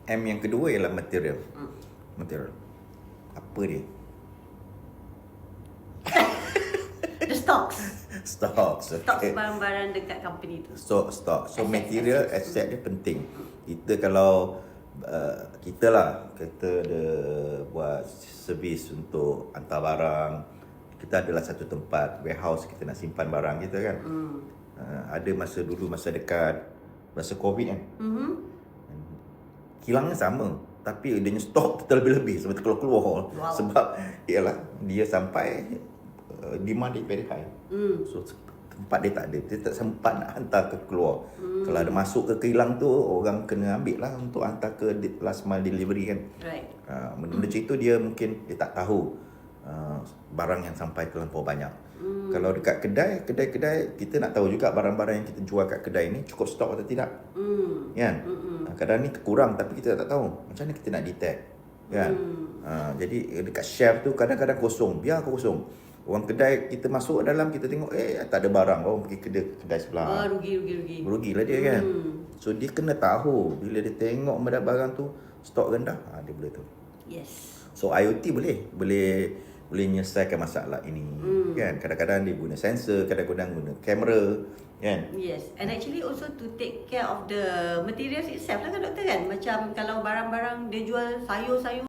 M yang kedua ialah material. Material. Apa dia? The stocks. Stocks. Stocks Okay. barang-barang dekat company tu. So material asset dia penting. Kita kalau kita ada buat servis untuk hantar barang. Kita adalah satu tempat warehouse kita nak simpan barang kita kan. Ada masa dekat masa COVID kan. Kilangnya sama, tapi dia punya stok kita lebih-lebih sebab keluar. Wow. Sebab dia sampai demand dia very high. So tempat dia tak ada, dia tak sempat nak hantar ke keluar. Kalau ada masuk ke kilang tu, orang kena ambil lah untuk hantar ke last mile delivery kan. Right. Benda macam itu dia mungkin dia tak tahu barang yang sampai terlampau banyak. Kalau dekat kedai kita nak tahu juga barang-barang yang kita jual kat kedai ni cukup stok atau tidak. Kan? Kadang ni kurang tapi kita tak tahu. Macam mana kita nak detect? Kan? Jadi dekat shelf tu kadang-kadang kosong, biar kosong. Orang kedai kita masuk dalam, kita tengok tak ada barang, orang pergi kedai sebelah. Rugilah dia kan. So dia kena tahu bila dia tengok ada barang tu stok rendah, dia boleh tahu. Yes. So IoT boleh menyelesaikan masalah ini kan. Kadang-kadang dia guna sensor, kadang-kadang guna kamera kan. Yes, and actually also to take care of the materials itself lah kan doktor kan. Macam kalau barang-barang dia jual sayur-sayur